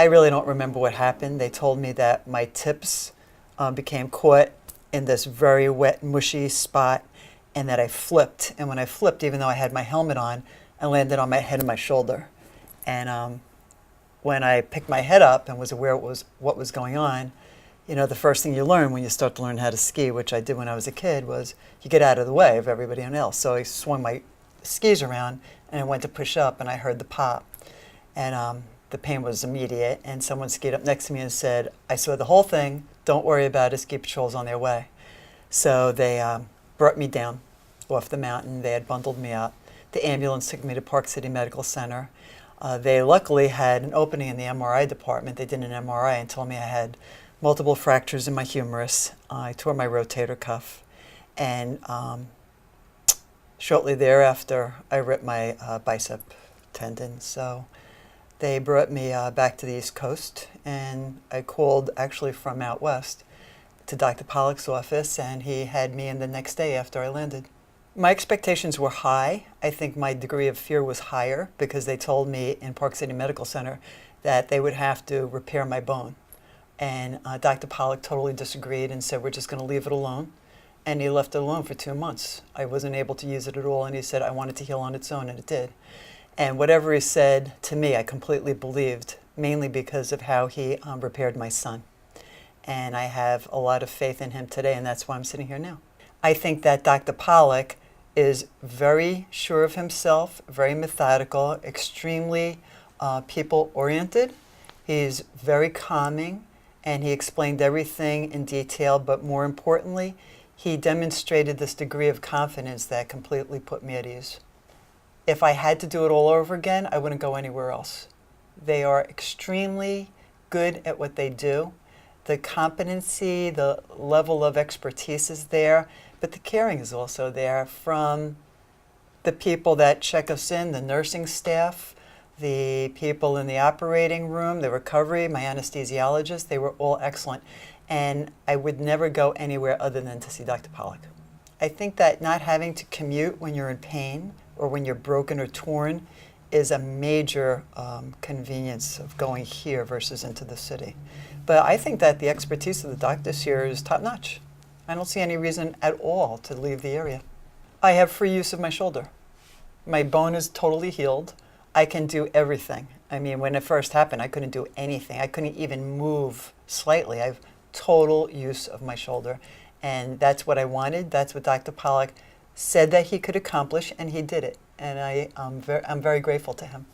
I really don't remember what happened. They told me that my tips became caught in this very wet, mushy spot, and that I flipped. And when I flipped, even though I had my helmet on, I landed on my head and my shoulder. And when I picked my head up and was aware what was going on, you know, the first thing you learn when you start to learn how to ski, which I did when I was a kid, was you get out of the way of everybody else. So I swung my skis around and I went to push up and I heard the pop. And the pain was immediate, and someone skied up next to me and said, I saw the whole thing, don't worry about it, ski patrol's on their way. So they brought me down off the mountain. They had bundled me up. The ambulance took me to Park City Medical Center. They luckily had an opening in the MRI department. They did an MRI and told me I had multiple fractures in my humerus. I tore my rotator cuff, and shortly thereafter I ripped my bicep tendon. So they brought me back to the East Coast, and I called actually from out west to Dr. Pollock's office, and he had me in the next day after I landed. My expectations were high. I think my degree of fear was higher because they told me in Park City Medical Center that they would have to repair my bone. And Dr. Pollock totally disagreed and said, we're just going to leave it alone. And he left it alone for 2 months. I wasn't able to use it at all, and he said I wanted to heal on its own, and it did. And whatever he said to me, I completely believed, mainly because of how he repaired my son. And I have a lot of faith in him today, and that's why I'm sitting here now. I think that Dr. Pollock is very sure of himself, very methodical, extremely people-oriented. He's very calming, and he explained everything in detail, but more importantly, he demonstrated this degree of confidence that completely put me at ease. If I had to do it all over again, I wouldn't go anywhere else. They are extremely good at what they do. The competency, the level of expertise is there, but the caring is also there from the people that check us in, the nursing staff, the people in the operating room, the recovery, my anesthesiologist. They were all excellent. And I would never go anywhere other than to see Dr. Pollock. I think that not having to commute when you're in pain or when you're broken or torn is a major convenience of going here versus into the city. But I think that the expertise of the doctors here is top-notch. I don't see any reason at all to leave the area. I have free use of my shoulder. My bone is totally healed. I can do everything. I mean, when it first happened, I couldn't do anything. I couldn't even move slightly. I have total use of my shoulder. And that's what I wanted. That's what Dr. Pollock said that he could accomplish, and he did it. And I'm very grateful to him.